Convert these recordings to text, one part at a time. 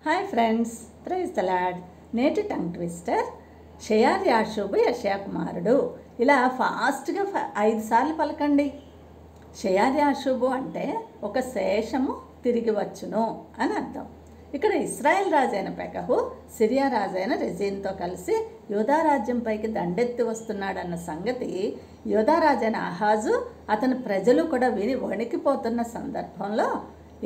Hi friends, praise the lord. నేటి tongue twister షయార్యాషూబు యెషయా కుమారుడు. ఇలా ఫాస్ట్గా 5 సార్లు పలకండి. షయార్యాషూబు అంటే ఒక శేషము తిరిగి వచ్చును అని అర్థం. ఇక్కడ ఇస్రాయేల్ రాజైన పెకహు సిరియా రాజైన రెజీన్తో కలిసి యూదా రాజ్యంపైకి దండెత్తి వస్తున్నాడన్న సంగతి యూదా రాజైన ఆహాజు అతని ప్రజలు కూడా విని వణికిపోతున్న సందర్భంలో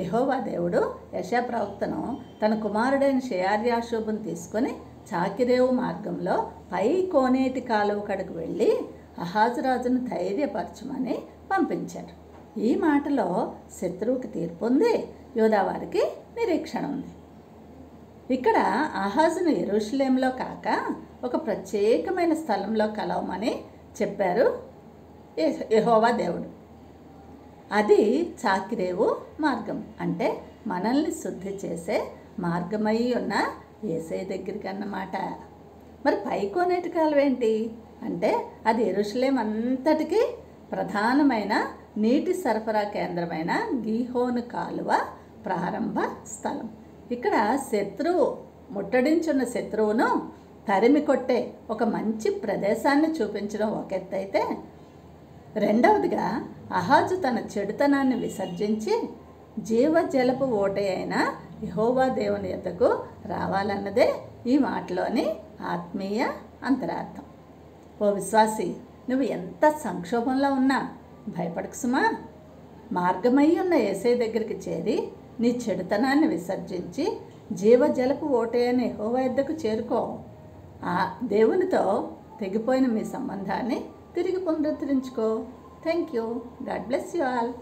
యెహోవా దేవుడు యెషయా ప్రవక్తను తన కుమారుడైన షయార్యాషూబును తీసుకొని చాకిరేవు మార్గంలో పై కోనేటి కాలువ కడకు వెళ్ళి ఆహాజు రాజును ధైర్యపరచమని పంపించారు. ఈ మాటలో శత్రువుకి తీర్పు ఉంది, యూదా వారికి నిరీక్షణ ఉంది. ఇక్కడ ఆహాజును యెరూషలేంలో కాక ఒక ప్రత్యేకమైన స్థలంలో కలవమని చెప్పారు యెహోవా దేవుడు. అది చాకిరేవు మార్గం, అంటే మనల్ని శుద్ధి చేసే మార్గమై ఉన్న యేసయ్య దగ్గరికి అన్నమాట. మరి పైకోనేటి కాలువ ఏంటి అంటే అది యెరూషలేం అంతటికీ ప్రధానమైన నీటి సరఫరా కేంద్రమైన గీహోను కాలువ ప్రారంభ స్థలం. ఇక్కడ శత్రువు ముట్టడించున్న శత్రువును తరిమి కొట్టే ఒక మంచి ప్రదేశాన్ని చూపించడం ఒక ఎత్తు అయితే, రెండవదిగా ఆహాజు తన చెడుతనాన్ని విసర్జించి జీవజలపు ఓటే అయిన యెహోవా దేవుని యొద్దకు రావాలన్నదే ఈ మాటలోని ఆత్మీయ అంతరార్థం. ఓ విశ్వాసి, నువ్వు ఎంత సంక్షోభంలో ఉన్నా భయపడకు సుమా. మార్గమై ఉన్న యేసయ్య దగ్గరికి చేరి నీ చెడుతనాన్ని విసర్జించి జీవజలపు ఓటే అయిన యెహోవా యొద్దకు చేరుకో. ఆ దేవునితో తెగిపోయిన మీ సంబంధాన్ని తిరిగి పునరుద్ధరించుకో. Thank you. God bless you all.